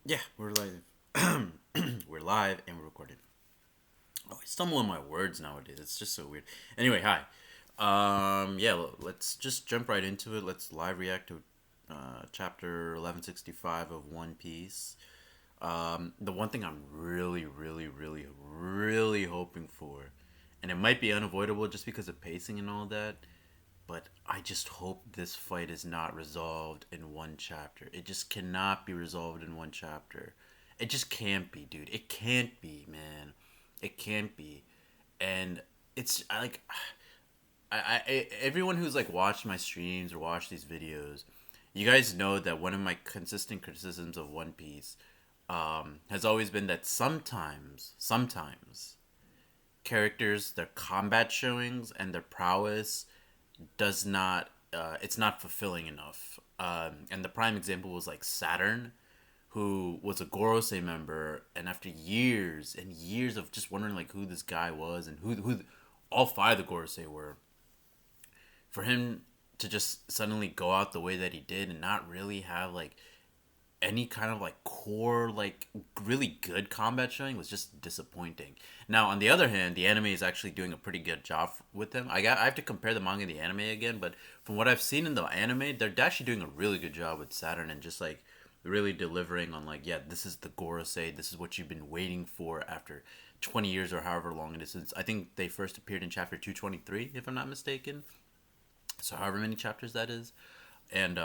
Yeah, we're live. We're live and we're recorded. Oh, I stumble on my words nowadays. It's just so weird. Anyway, hi. Yeah, let's just jump right into it. Let's live react to chapter 1165 of One Piece. The one thing I'm really hoping for, and it might be unavoidable just because of pacing and all that, but I just hope this fight is not resolved in one chapter. It just cannot be resolved in one chapter. It just can't be, dude. It can't be, man. It can't be. And it's like everyone who's like watched my streams or watched these videos, you guys know that one of my consistent criticisms of One Piece has always been that sometimes characters, their combat showings and their prowess does not it's not fulfilling enough. And the prime example was like Saturn, who was a Gorosei member, and after years and years of just wondering like who this guy was and who all five of the Gorosei were, for him to just suddenly go out the way that he did and not really have like any kind of like core like really good combat showing was just disappointing. Now on the other hand, the anime is actually doing a pretty good job with them. I have to compare the manga and the anime again, but from what I've seen in the anime, they're actually doing a really good job with Saturn and just like really delivering on like, yeah, this is the Gorosei, this is what you've been waiting for after 20 years or however long it is since I think they first appeared in chapter 223 if I'm not mistaken. So however many chapters that is. And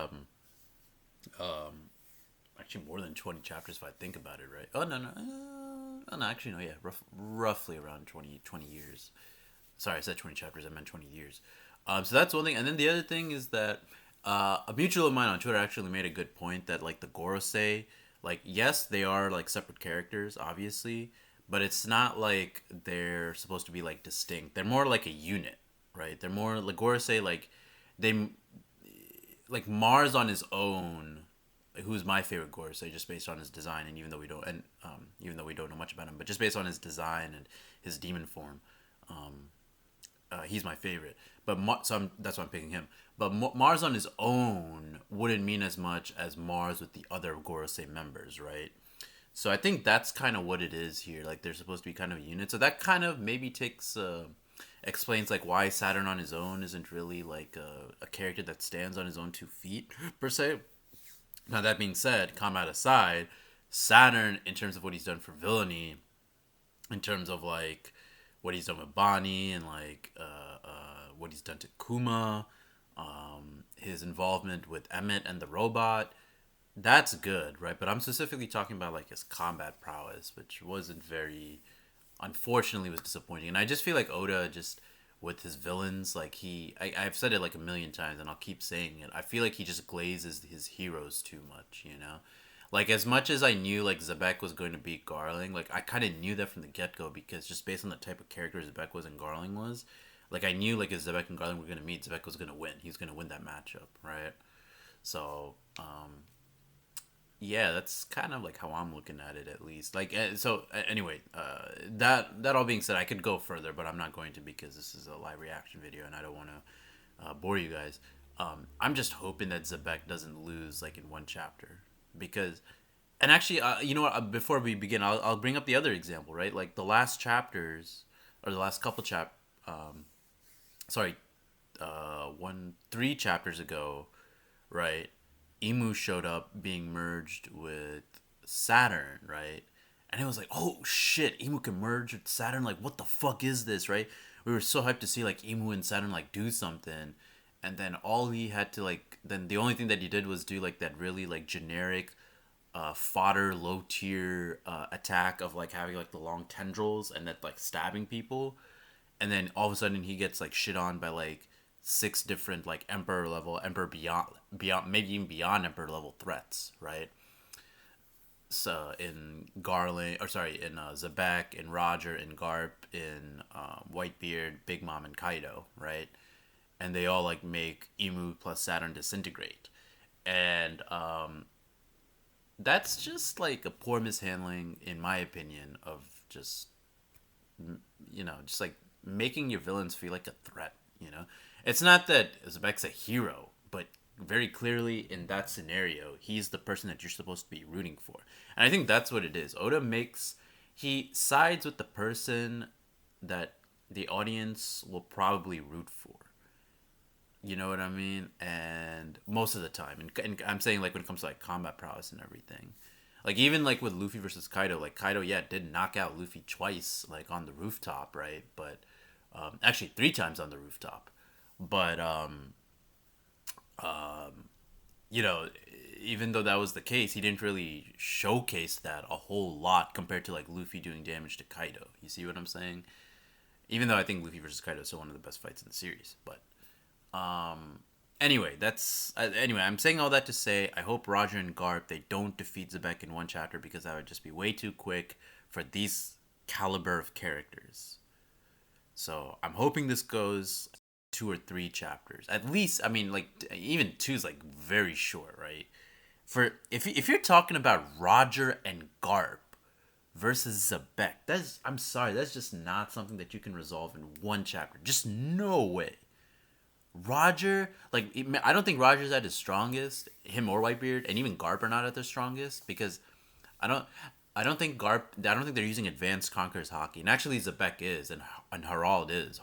actually more than 20 chapters if I think about it, right? Oh no, actually no, yeah, roughly around 20 years. Sorry, I said 20 chapters, I meant 20 years. So that's one thing, and then the other thing is that a mutual of mine on Twitter actually made a good point that like the Gorosei, like yes they are like separate characters obviously, but it's not like they're supposed to be like distinct. They're more like a unit, right? They're more like Gorosei, they like Mars on his own, who's my favorite Gorosei just based on his design, and even though we don't know much about him, but just based on his design and his demon form, he's my favorite. But that's why I'm picking him. But Mars on his own wouldn't mean as much as Mars with the other Gorosei members, right? So I think that's kind of what it is here. Like they're supposed to be kind of a unit. So that kind of maybe takes explains like why Saturn on his own isn't really like a character that stands on his own 2 feet per se. Now that being said, combat aside, Saturn in terms of what he's done for villainy, in terms of like what he's done with Bonnie and like what he's done to Kuma, his involvement with Emmett and the robot, that's good, right? But I'm specifically talking about like his combat prowess, which wasn't very, unfortunately, was disappointing. And I just feel like Oda just with his villains, like I've said it like a million times, and I'll keep saying it. I feel like he just glazes his heroes too much, you know. Like as much as I knew like Zebek was going to beat Garling, like I kind of knew that from the get go because just based on the type of character Zebek was and Garling was, like I knew like if Zebek and Garling were going to meet, Zebek was going to win. He's going to win that matchup, right? So yeah, that's kind of like how I'm looking at it, at least. Like, anyway, that all being said, I could go further, but I'm not going to because this is a live reaction video, and I don't want to bore you guys. I'm just hoping that Zebek doesn't lose like in one chapter, because, and actually, you know what? Before we begin, I'll bring up the other example, right? Like the last chapters or the last couple sorry, 3 chapters ago, right? Emu showed up being merged with Saturn, right? And it was like, oh shit, Emu can merge with Saturn. Like, what the fuck is this, right? We were so hyped to see like Emu and Saturn like do something, and then all he had to like, then the only thing that he did was do like that really like generic, fodder low tier attack of like having like the long tendrils and that like stabbing people, and then all of a sudden he gets like shit on by like 6 different like emperor level, emperor beyond maybe even beyond emperor level threats, right? So in Garland, or sorry, in Zebek, in Roger, in Garp, in Whitebeard, Big Mom, and Kaido, right? And they all like make Emu plus Saturn disintegrate, and that's just like a poor mishandling, in my opinion, of just just like making your villains feel like a threat. You know, it's not that Zebek's a hero, but very clearly in that scenario, he's the person that you're supposed to be rooting for. And I think that's what it is. Oda makes he sides with the person that the audience will probably root for. You know what I mean? And most of the time, and I'm saying like when it comes to like combat prowess and everything, like even like with Luffy versus Kaido, like Kaido, yeah, did knock out Luffy twice, like on the rooftop, right? But actually three times on the rooftop. But you know, even though that was the case, he didn't really showcase that a whole lot compared to like Luffy doing damage to Kaido. You see what I'm saying? Even though I think Luffy versus Kaido is still one of the best fights in the series, but anyway, anyway. I'm saying all that to say I hope Roger and Garp they don't defeat Zebek in one chapter because that would just be way too quick for these caliber of characters. So I'm hoping this goes 2 or 3 chapters at least. I mean, like even two is like very short, right? For if you're talking about Roger and Garp versus Zebek, that's I'm sorry, that's just not something that you can resolve in one chapter. Just no way. Roger, like I don't think Roger's at his strongest. Him or Whitebeard, and even Garp are not at their strongest because I don't, I don't think Garp. I don't think they're using advanced Conqueror's Haki, and actually Zebek is, and Harald is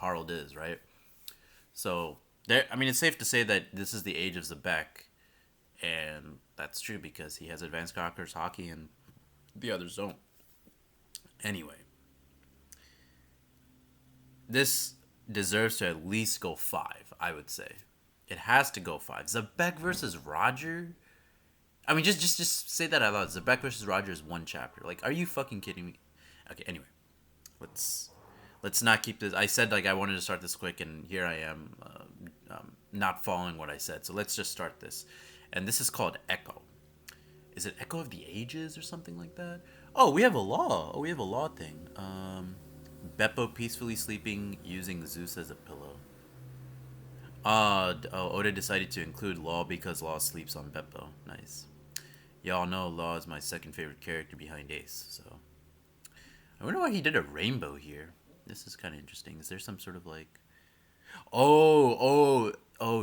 right. So there, I mean, it's safe to say that this is the age of Zebek, and that's true because he has advanced Conqueror's Haki and the others don't. Anyway, this deserves to at least go 5, I would say. It has to go 5. Zebek versus Roger? I mean, just say that out loud. Zebek versus Roger is one chapter. Like, are you fucking kidding me? Okay, anyway. Let's let's not keep this. I said, like, I wanted to start this quick, and here I am not following what I said. So let's just start this. And this is called Echo. Is it Echo of the Ages or something like that? Oh, we have a law. Oh, we have a law thing. Beppo peacefully sleeping using Zeus as a pillow. Oda decided to include Law because Law sleeps on Beppo. Nice. Y'all know Law is my second favorite character behind Ace, so. I wonder why he did a rainbow here. This is kind of interesting. Is there some sort of like. Oh,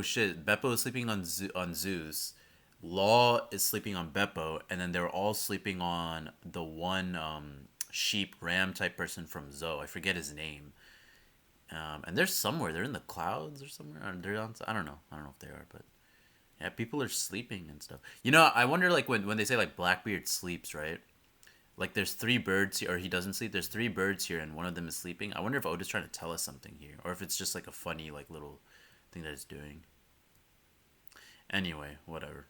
shit. Beppo is sleeping on Zeus. Law is sleeping on Beppo, and then they're all sleeping on the one sheep ram type person from Zoe. I forget his name. And they're somewhere. They're in the clouds or somewhere. Or they're on. I don't know. I don't know if they are, but yeah, people are sleeping and stuff. You know, I wonder like when they say like Blackbeard sleeps, right? Like there's 3 birds here, or he doesn't sleep. There's 3 birds here, and one of them is sleeping. I wonder if Oda's trying to tell us something here, or if it's just like a funny like little thing that it's doing. Anyway, whatever.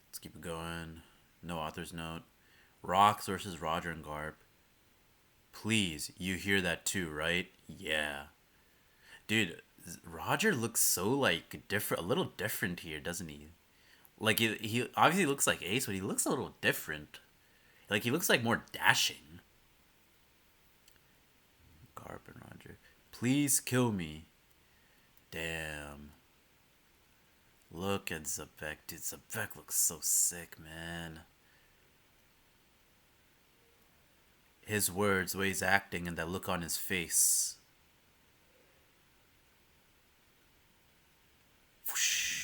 Let's keep it going. No author's note. Rocks versus Roger and Garp. Please, you hear that too, right? Yeah. Dude, Roger looks so like different, a little different here, doesn't he? Like he obviously looks like Ace, but he looks a little different. Like he looks like more dashing. Garp and Roger. Please kill me. Damn. Look at Zebek, dude. Zebek looks so sick, man. His words, the way he's acting, and that look on his face. Whoosh.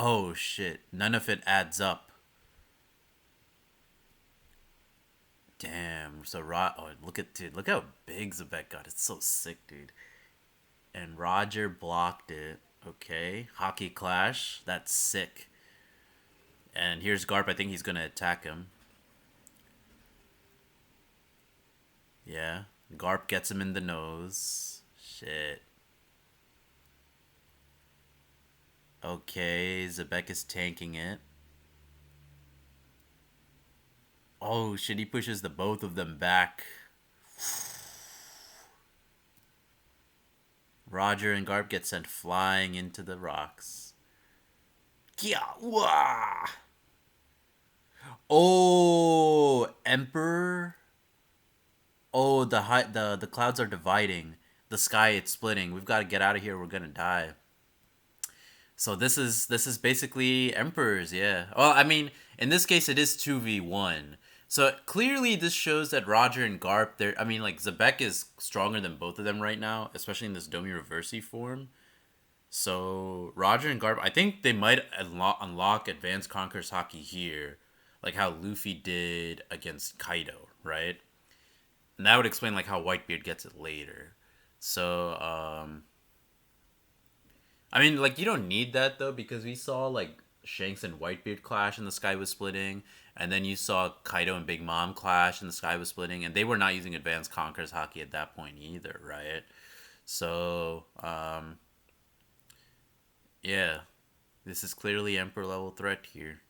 Oh shit! None of it adds up. Damn. So oh, look at dude. Look how big Zebek got. It's so sick, dude. And Roger blocked it. Okay, Haki Clash. That's sick. And here's Garp. I think he's gonna attack him. Yeah. Garp gets him in the nose. Shit. Okay, Zebek is tanking it. Oh shit, he pushes the both of them back. Roger and Garp get sent flying into the rocks. Yeah, wah! Oh, Emperor. Oh, the clouds are dividing. The sky it's splitting. We've got to get out of here. We're gonna die. So this is basically Emperors, yeah. Well, I mean, in this case, it is 2v1, So clearly, this shows that Roger and Garp, they're. I mean, like Zebek is stronger than both of them right now, especially in this Domi Reversi form. So Roger and Garp, I think they might unlock Advanced Conquerors Hockey here, like how Luffy did against Kaido, right? And that would explain like how Whitebeard gets it later. So I mean, like you don't need that though because we saw like Shanks and Whitebeard clash and the sky was splitting, and then you saw Kaido and Big Mom clash and the sky was splitting, and they were not using Advanced Conquerors Hockey at that point either, right? So yeah, this is clearly Emperor level threat here.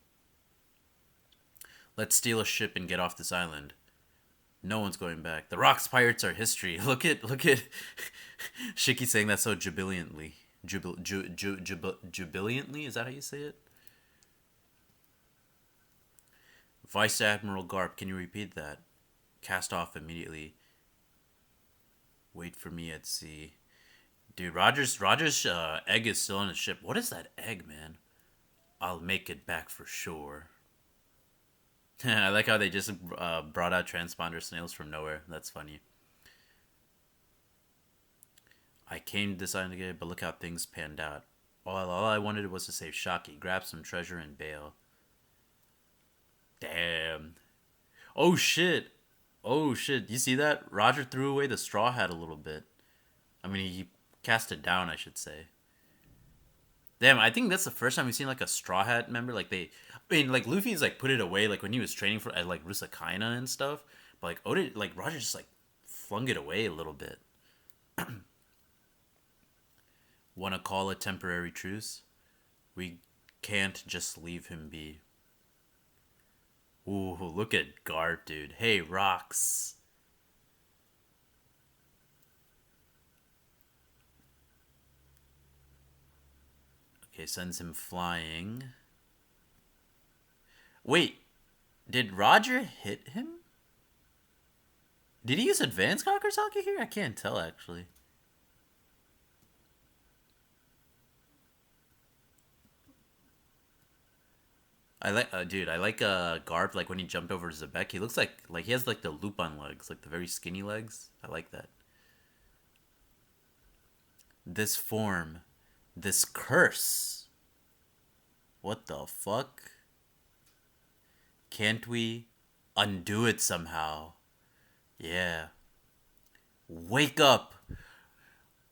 Let's steal a ship and get off this island. No one's going back. The Rocks pirates are history. Look at Shiki saying that so jubilantly. Jubilantly? Is that how you say it? Vice Admiral Garp, can you repeat that? Cast off immediately. Wait for me at sea. Dude, Rogers' egg is still on his ship. What is that egg, man? I'll make it back for sure. I like how they just brought out transponder snails from nowhere. That's funny. I came to this island again, but look how things panned out. All I wanted was to save Shaki, grab some treasure, and bail. Damn. Oh shit. Oh shit. You see that? Roger threw away the straw hat a little bit. I mean, he cast it down, I should say. Damn, I think that's the first time we've seen like a straw hat member. Like they, I mean, like Luffy's like put it away like when he was training for at like Rusakaina and stuff. But like Oda, like Roger just like flung it away a little bit. Want to call a temporary truce? We can't just leave him be. Ooh, look at Garp, dude. Hey, rocks. Okay, sends him flying. Wait, did Roger hit him? Did he use advanced Kakusaki here? I can't tell actually. I like, dude. I like Garp. Like when he jumped over Zebek, he looks like he has like the loop on legs, like the very skinny legs. I like that. This form, this curse. What the fuck? Can't we undo it somehow? Yeah. Wake up.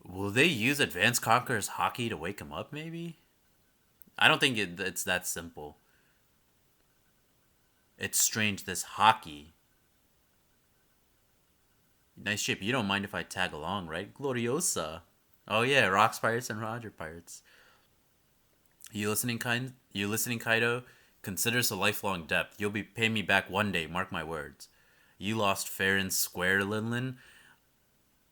Will they use Advanced Conqueror's Hockey to wake him up? Maybe. I don't think it's that simple. It's strange. This hockey. Nice ship. You don't mind if I tag along, right? Gloriosa. Oh yeah, Rocks Pirates and Roger Pirates. You listening, kind? You listening, Kaido? Consider this a lifelong debt. You'll be paying me back one day. Mark my words. You lost fair and square, Linlin.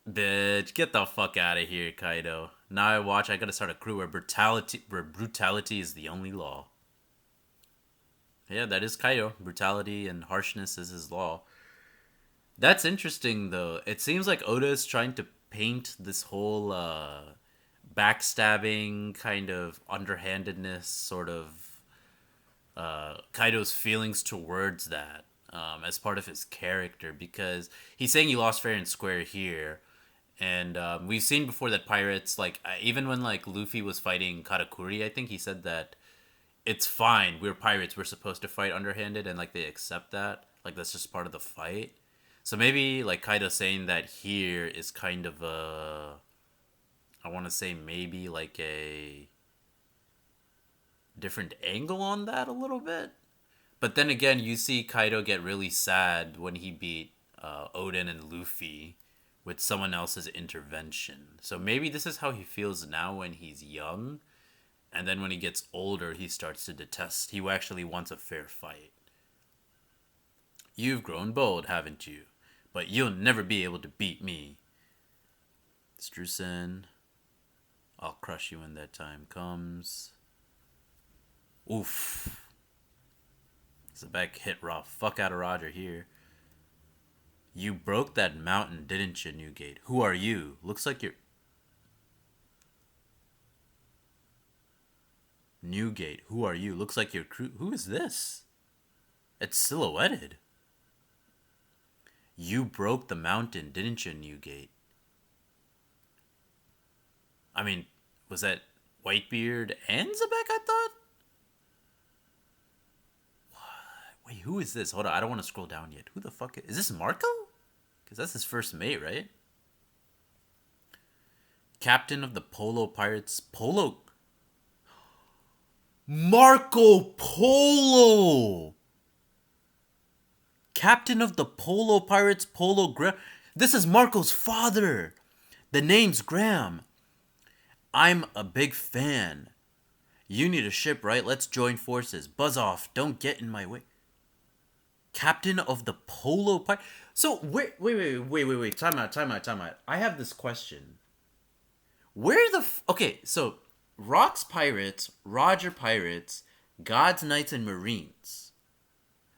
Bitch, get the fuck out of here, Kaido. Now I watch. I gotta start a crew where brutality is the only law. Yeah, that is Kaido. Brutality and harshness is his law. That's interesting, though. It seems like Oda is trying to paint this whole backstabbing kind of underhandedness sort of Kaido's feelings towards that as part of his character because he's saying he lost fair and square here. And we've seen before that pirates, like, even when, like, Luffy was fighting Katakuri, I think he said that it's fine. We're pirates. We're supposed to fight underhanded, and, like, they accept that. Like, that's just part of the fight. So maybe, like, Kaido saying that here is kind of a. I want to say maybe, like, a different angle on that a little bit. But then again, you see Kaido get really sad when he beat Oden and Luffy with someone else's intervention. So maybe this is how he feels now when he's young. And then when he gets older, he starts to detest. He actually wants a fair fight. You've grown bold, haven't you? But you'll never be able to beat me. Strusen, I'll crush you when that time comes. Oof. Zebek hit raw fuck out of Roger here. You broke that mountain, didn't you, Newgate? Who are you? Looks like you're. Newgate, who are you? Looks like your crew. Who is this? It's silhouetted. You broke the mountain, didn't you, Newgate? I mean, was that Whitebeard and Zebek, I thought? Wait, who is this? Hold on, I don't want to scroll down yet. Who the fuck is this? Marco? Because that's his first mate, right? Captain of the Polo Pirates. Polo. Marco Polo! Captain of the Polo Pirates, Polo Graham. This is Marco's father. The name's Graham. I'm a big fan. You need a ship, right? Let's join forces. Buzz off. Don't get in my way. Captain of the Polo Pirate. So, wait. Time out. I have this question. Where the okay? So, Rocks Pirates, Roger Pirates, Gods Knights and Marines.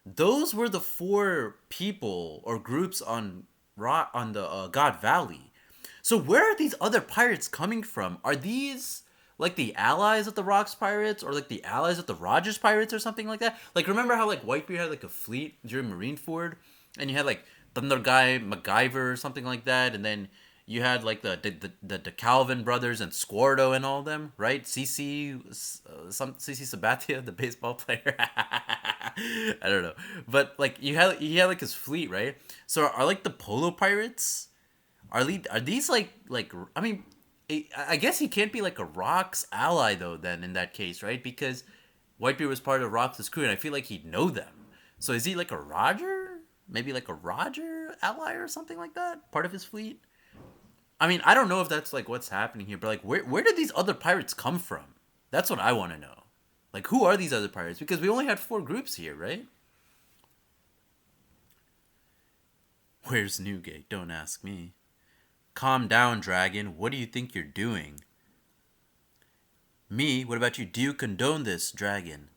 Those were the four people or groups on the God Valley. So where are these other pirates coming from? Are these like the allies of the Rocks Pirates or like the allies of the Rogers Pirates or something like that? Like remember how like Whitebeard had like a fleet during Marineford, and you had like Thunder Guy, MacGyver or something like that, and then you had like the Calvin brothers and Squardo and all them, right? CC Sabathia, the baseball player. I don't know, but like he had like his fleet, right? So are like the Polo Pirates? Are these like I mean, I guess he can't be like a Rocks ally though. Then in that case, right? Because Whitebeard was part of Rocks' crew, and I feel like he'd know them. So is he like a Roger? Maybe like a Roger ally or something like that? Part of his fleet? I mean, I don't know if that's like what's happening here, but like where did these other pirates come from? That's what I want to know. Like who are these other pirates? Because we only had four groups here, right? Where's Newgate? Don't ask me. Calm down, dragon. What do you think you're doing? Me? What about you? Do you condone this, dragon?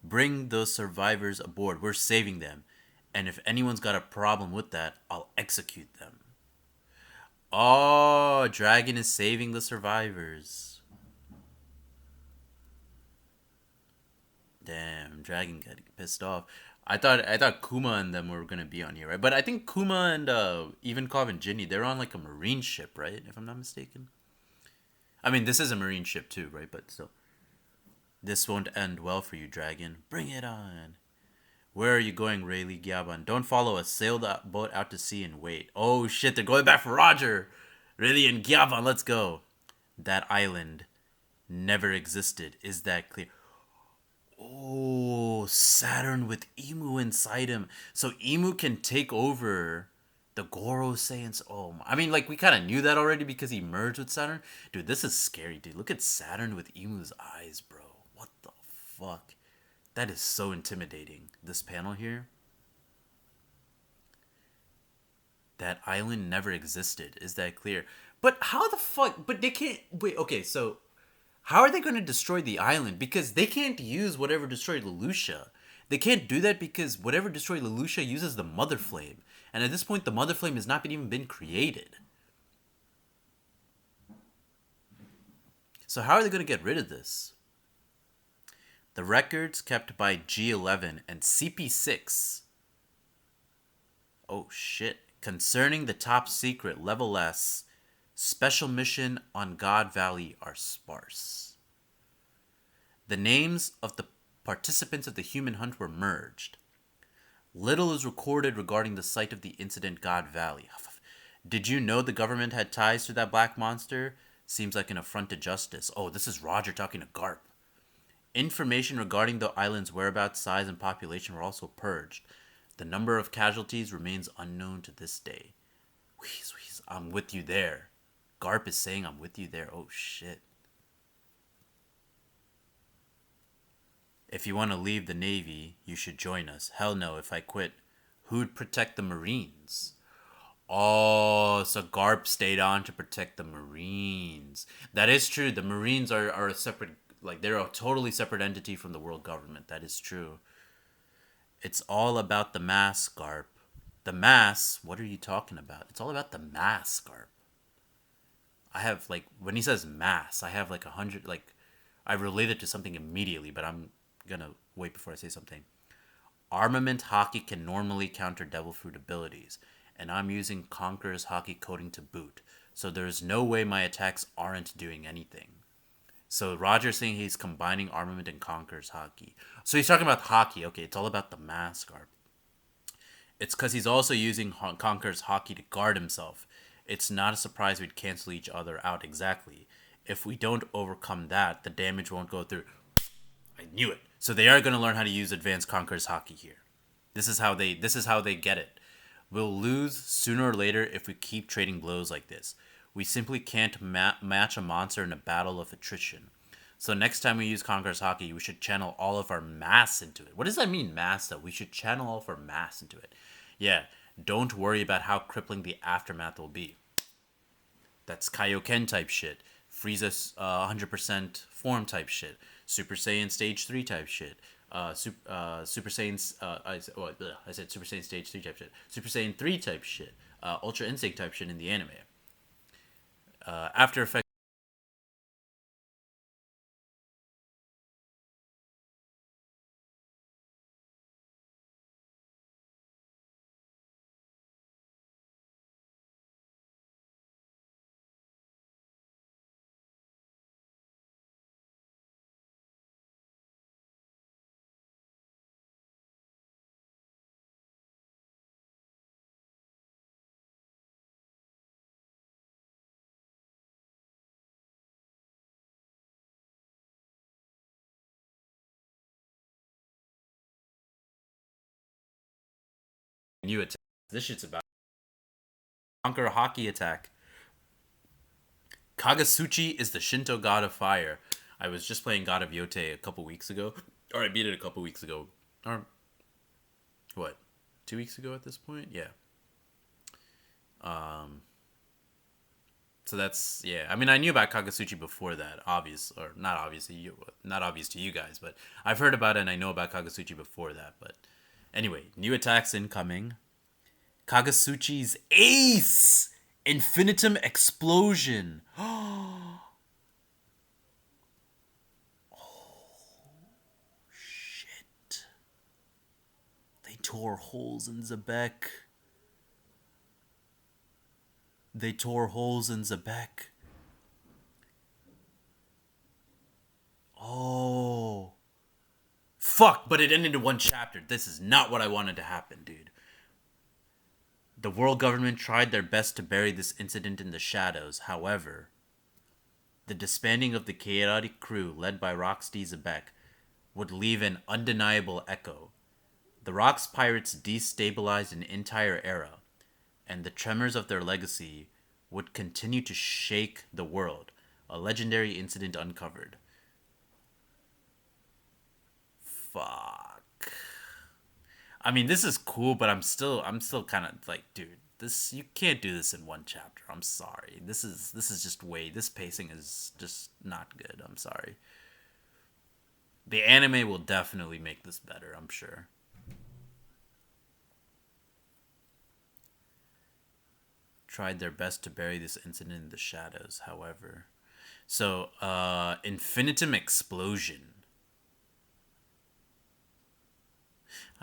Bring those survivors aboard. We're saving them. And if anyone's got a problem with that, I'll execute them. Oh, dragon is saving the survivors. Damn, dragon got pissed off. I thought Kuma and them were gonna be on here, right? But I think Kuma and Ivankov and Ginny, they're on like a marine ship, right? If I'm not mistaken. I mean, this is a marine ship too, right? But still, this won't end well for you, dragon. Bring it on. Where are you going, Rayleigh Gyaban? Don't follow us. Sail that boat out to sea and wait. Oh shit, they're going back for Roger. Rayleigh and Gyaban, let's go. That island never existed. Is that clear? Oh, Saturn with Emu inside him. So Emu can take over the Goro Saiyans. Oh, I mean, like, we kind of knew that already because he merged with Saturn. Dude, this is scary, dude. Look at Saturn with Emu's eyes, bro. What the fuck? That is so intimidating. This panel here. That island never existed. Is that clear? But how the fuck? But they can't. Wait, okay, so how are they going to destroy the island? Because they can't use whatever destroyed Lelouch. They can't do that because whatever destroyed Lelouch uses the Mother Flame. And at this point, the Mother Flame has not even been created. So how are they going to get rid of this? The records kept by G11 and CP6. Oh shit. Concerning the top secret level S special mission on God Valley are sparse. The names of the participants of the human hunt were merged. Little is recorded regarding the site of the incident God Valley. Did you know the government had ties to that black monster? Seems like an affront to justice. Oh, this is Roger talking to Garp. Information regarding the island's whereabouts, size, and population were also purged. The number of casualties remains unknown to this day. Wheeze, wheeze, I'm with you there. Garp is saying I'm with you there. Oh, shit. If you want to leave the Navy, you should join us. Hell no, if I quit, who'd protect the Marines? Oh, so Garp stayed on to protect the Marines. That is true. The Marines are a separate, like, they're a totally separate entity from the world government. That is true. It's all about the mass, Garp. The mass? What are you talking about? It's all about the mass, Garp. I have, like, when he says mass, I have, like, 100, like, I relate it to something immediately, but I'm gonna wait before I say something. Armament Haki can normally counter Devil Fruit abilities, and I'm using Conqueror's Haki coding to boot. So there's no way my attacks aren't doing anything. So Roger's saying he's combining armament and Conqueror's Haki. So he's talking about Haki. Okay, it's all about the mask art. It's because he's also using Conqueror's Haki to guard himself. It's not a surprise we'd cancel each other out exactly. If we don't overcome that, the damage won't go through. I knew it. So they are going to learn how to use Advanced Conqueror's Haki here. This is how they get it. We'll lose sooner or later if we keep trading blows like this. We simply can't match a monster in a battle of attrition. So next time we use Conqueror's Haki, we should channel all of our mass into it. What does that mean, mass, though? We should channel all of our mass into it. Yeah, don't worry about how crippling the aftermath will be. That's Kaioken type shit. Frieza's 100% form type shit. Super Saiyan Stage 3 type shit. Super Saiyan, I said Super Saiyan Stage 3 type shit. Super Saiyan 3 type shit. Ultra Instinct type shit in the anime. After Effects. New attack. This shit's about Conqueror Haki attack. Kagasuchi is the Shinto god of fire. I was just playing God of Yote a couple weeks ago. Or I beat it a couple weeks ago. Or what? 2 weeks ago at this point? Yeah. So that's, yeah. I mean, I knew about Kagasuchi before that, not obvious to you guys, but I've heard about it and I know about Kagasuchi before that. But anyway, new attacks incoming. Kagasuchi's Ace! Infinitum Explosion. Oh, shit. They tore holes in Zebek. Oh. Fuck, but it ended in one chapter. This is not what I wanted to happen, dude. The world government tried their best to bury this incident in the shadows. However, the disbanding of the chaotic crew led by Rocksteady Zebek would leave an undeniable echo. The Rocks pirates destabilized an entire era, and the tremors of their legacy would continue to shake the world. A legendary incident uncovered. Fuck. I mean, this is cool, but I'm still kind of like, dude, you can't do this in one chapter. I'm sorry. This is just this pacing is just not good. I'm sorry. The anime will definitely make this better, I'm sure. Tried their best to bury this incident in the shadows, however. So, Infinitum Explosion.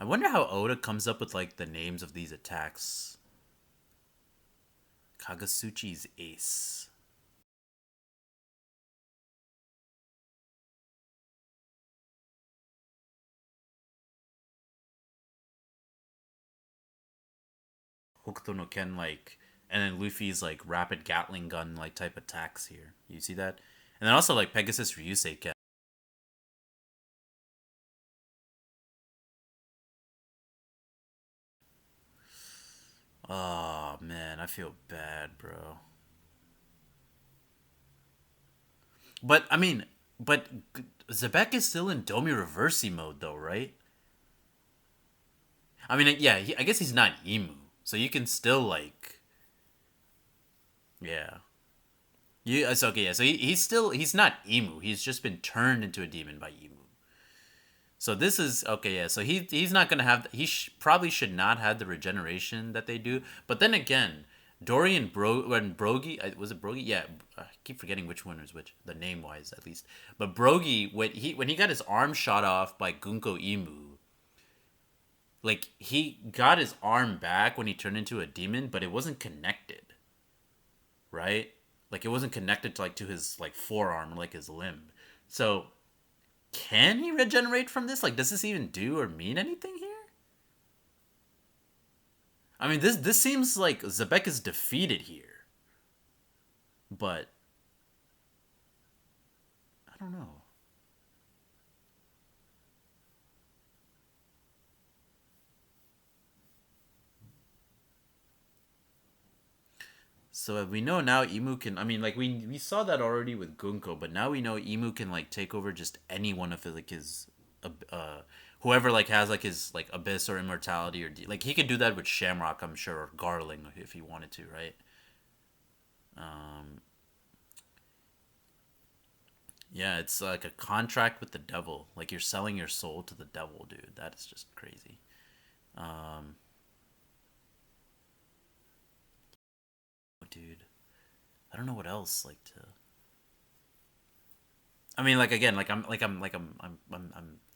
I wonder how Oda comes up with like the names of these attacks. Kagasuchi's Ace. Hokuto no Ken, like, and then Luffy's like rapid Gatling gun like type attacks here. You see that? And then also like Pegasus Ryusei Ken. Oh man, I feel bad, bro. But I mean, but Zebek is still in Domi Reversi mode though, right? I mean, yeah, I guess he's not Emu, so you can still like, yeah. It's okay. Yeah, so he's not Emu. He's just been turned into a demon by Emu. So this is okay. Yeah, so he's not gonna have. Probably should not have the regeneration that they do. But then again, Dorian when Brogy was it Brogy? Yeah, I keep forgetting which one was which. The name wise, at least. But Brogy when he got his arm shot off by Gunko Emu, Like he got his arm back when he turned into a demon, but it wasn't connected, right? Like it wasn't connected to like to his like forearm, like his limb. So can he regenerate from this? Like, does this even do or mean anything here? I mean, this seems like Zebek is defeated here, but I don't know. So we know now Emu can. I mean, like we saw that already with Gunko, but now we know Emu can like take over just any one of his like his, whoever like has like his like abyss or immortality like he could do that with Shamrock, I'm sure, or Garling if he wanted to, right? Um, yeah, it's like a contract with the devil. Like you're selling your soul to the devil, dude. That is just crazy. Um, dude, I don't know what else like to. I mean, like again, I'm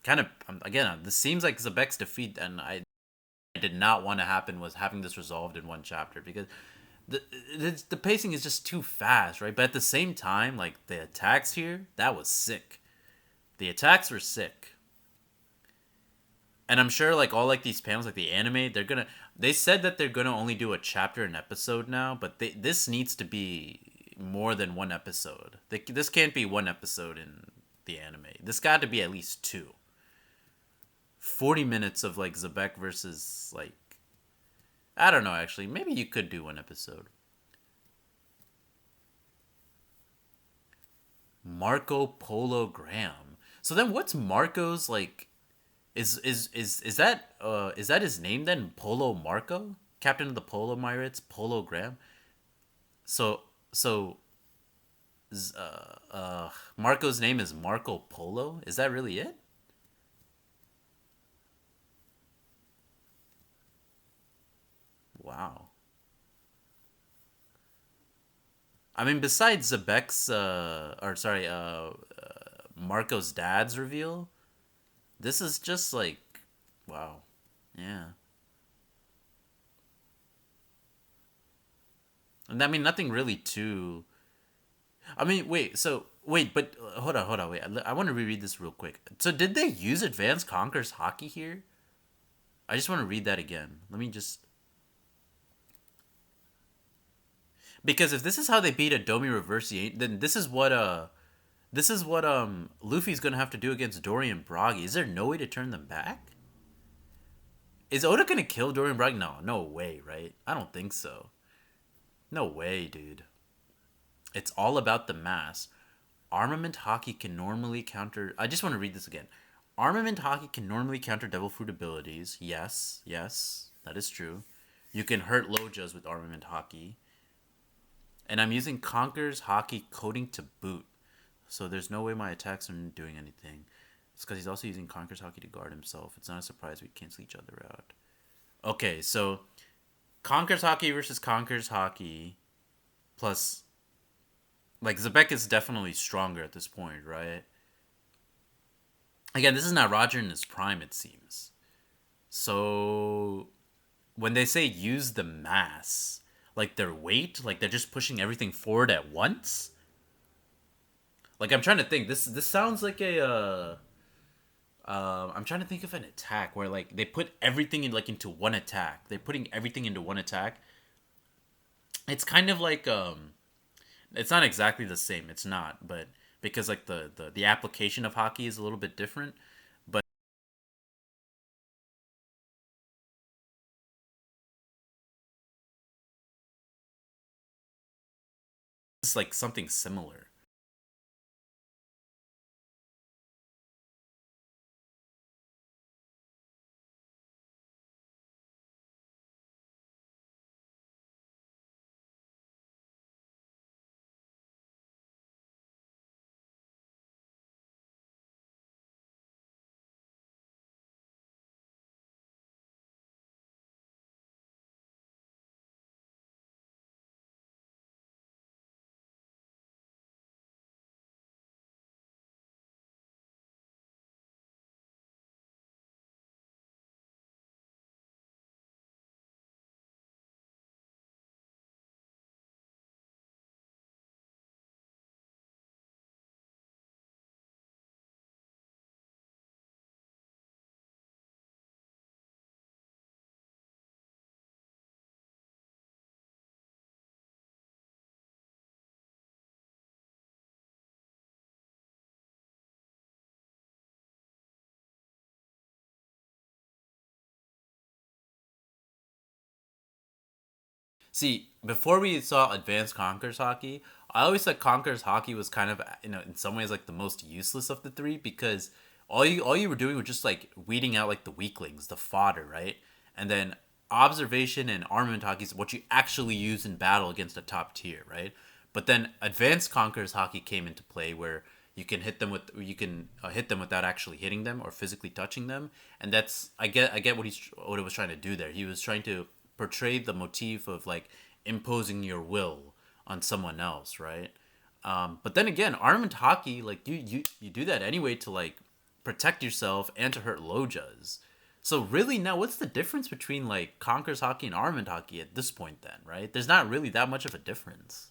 kind of again. This seems like Zebek's defeat, and I did not want to happen was having this resolved in one chapter because the pacing is just too fast, right? But at the same time, like the attacks here, that was sick. The attacks were sick, and I'm sure like all like these panels, like the anime, they're gonna. They said that they're gonna only do a chapter an episode now, but this needs to be more than one episode. This can't be one episode in the anime. This got to be at least two. 40 minutes of like Zebek versus like I don't know actually. Maybe you could do one episode. Marco Polo Graham. So then what's Marco's like is that his name then? Polo Marco? Captain of the Polo Pirates, Polo Graham? So so Marco's name is Marco Polo? Is that really it? Wow. I mean besides Zebek's or sorry, Marco's dad's reveal, this is just like wow. Yeah. And I mean nothing really too. I mean, wait, but hold on, wait. I want to reread this real quick. So, did they use Advanced Conquerors Hockey here? I just want to read that again. Let me just because if this is how they beat a Domi Reversi, then this is what Luffy's gonna have to do against Dorian Bragi. Is there no way to turn them back? Is Oda gonna kill Dorian Bragi? No, no way, right? I don't think so. No way, dude. It's all about the mass. Armament hockey can normally counter. I just want to read this again. Armament hockey can normally counter devil fruit abilities. Yes, yes, that is true. You can hurt Lojas with armament hockey. And I'm using Conqueror's hockey coating to boot. So there's no way my attacks are doing anything. It's because he's also using Conqueror's hockey to guard himself. It's not a surprise we cancel each other out. Okay, so Conqueror's hockey versus Conqueror's hockey plus like Zebek is definitely stronger at this point, right? Again, this is not Roger in his prime, it seems. So when they say use the mass, like their weight, like they're just pushing everything forward at once. Like I'm trying to think. This sounds like a. I'm trying to think of an attack where like they put everything in like into one attack. They're putting everything into one attack. It's kind of like it's not exactly the same. It's not, but because like the application of hockey is a little bit different. But it's like something similar. See, before we saw Advanced Conquerors Hockey, I always thought Conquerors Hockey was kind of, in some ways like the most useless of the three because all you were doing was just like weeding out like the weaklings, the fodder, right? And then observation and armament hockey is what you actually use in battle against a top tier, right? But then Advanced Conquerors Hockey came into play where you can hit them without actually hitting them or physically touching them, and that's I get what he was trying to do there. He was trying to portray the motif of like imposing your will on someone else, right? But then again, armament hockey, like you do that anyway to like protect yourself and to hurt lojas. So really now, what's the difference between like Conquerors Hockey and armament hockey at this point? Then, right? There's not really that much of a difference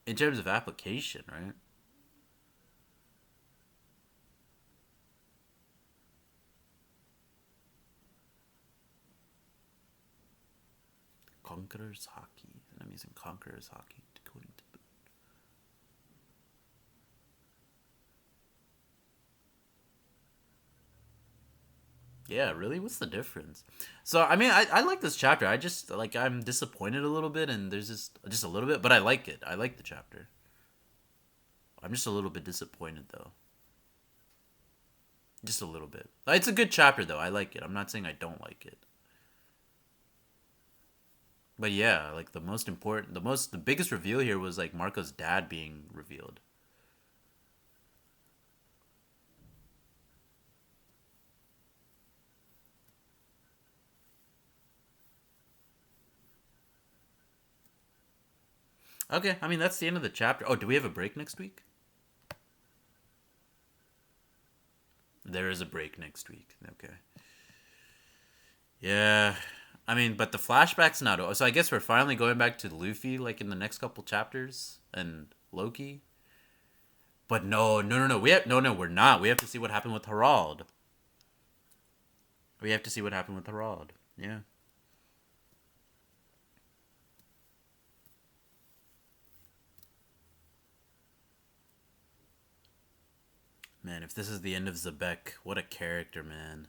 in terms of application, right? Conquerors Hockey, enemies in Conquerors Hockey, decoding to boot. Yeah, really? What's the difference? So, I mean, I like this chapter. I just, like, I'm disappointed a little bit, and there's just a little bit, but I like it. I like the chapter. I'm just a little bit disappointed, though. Just a little bit. It's a good chapter, though. I like it. I'm not saying I don't like it. But yeah, like, the biggest reveal here was, like, Marco's dad being revealed. Okay, I mean, that's the end of the chapter. Oh, do we have a break next week? There is a break next week. Okay. Yeah. I mean, but the flashback's not over. So I guess we're finally going back to Luffy, like, in the next couple chapters, and Loki. But no, no, no, no. No, we're not. We have to see what happened with Harald. We have to see what happened with Harald. Yeah. Man, if this is the end of Zebek, what a character, man.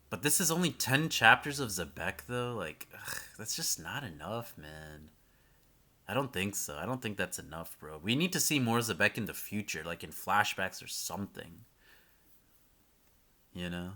But this is only 10 chapters of Zebek, though. Like, ugh, that's just not enough, man. I don't think so. I don't think that's enough, bro. We need to see more Zebek in the future, like in flashbacks or something. You know?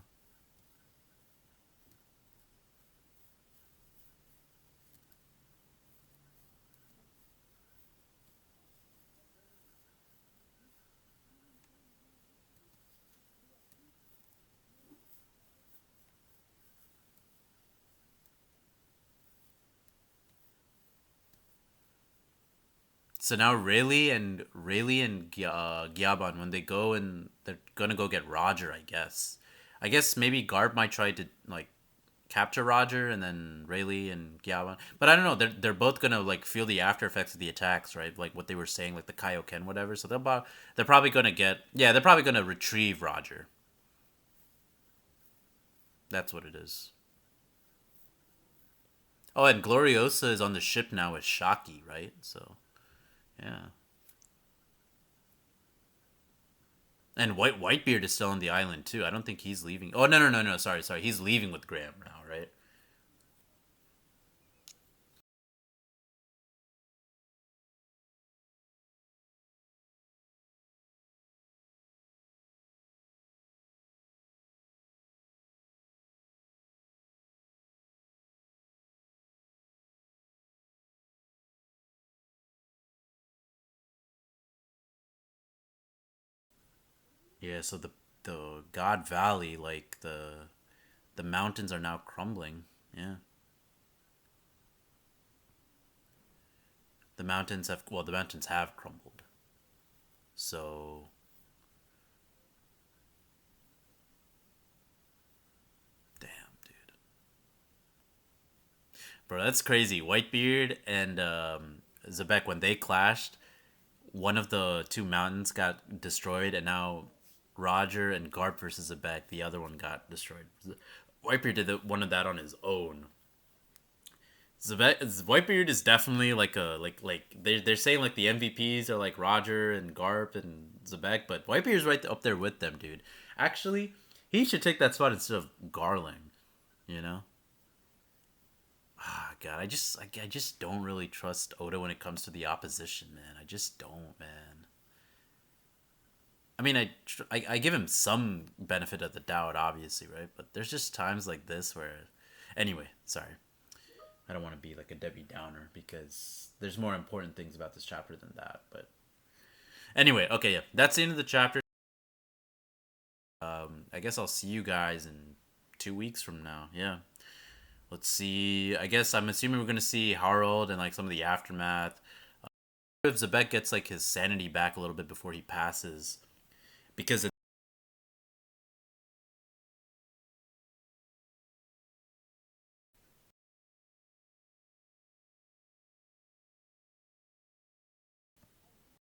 So now Rayleigh and Gyaban, when they go and they're gonna go get Roger, I guess. I guess maybe Garp might try to like capture Roger, and then Rayleigh and Gyaban. But I don't know. They're both gonna like feel the after effects of the attacks, right? Like what they were saying, like the Kaioken, whatever. So they're probably gonna get, yeah, they're probably gonna retrieve Roger. That's what it is. Oh, and Gloriosa is on the ship now with Shaki, right? So yeah. And Whitebeard is still on the island too. I don't think he's leaving. Oh no, no, no, no, sorry, sorry. He's leaving with Graham now, right? Yeah, so the God Valley, like the mountains are now crumbling. Yeah. The mountains have crumbled. So damn, dude. Bro, that's crazy. Whitebeard and Zebek, when they clashed, one of the two mountains got destroyed, and now Roger and Garp versus Zebek, the other one got destroyed. Whitebeard did one of that on his own. Whitebeard is definitely like a like they're saying like the MVPs are like Roger and Garp and Zebek, but Whitebeard's right up there with them, dude. Actually, He should take that spot instead of Garland. You know. Ah, God, I just don't really trust Oda when it comes to the opposition, man. I just don't, man. I mean, I give him some benefit of the doubt, obviously, right? But there's just times like this where, anyway, sorry, I don't want to be like a Debbie Downer because there's more important things about this chapter than that. But anyway, okay, yeah, that's the end of the chapter. I guess I'll see you guys in 2 weeks from now. Yeah. Let's see. I guess I'm assuming we're gonna see Harold and like some of the aftermath. If Zebek gets like his sanity back a little bit before he passes, because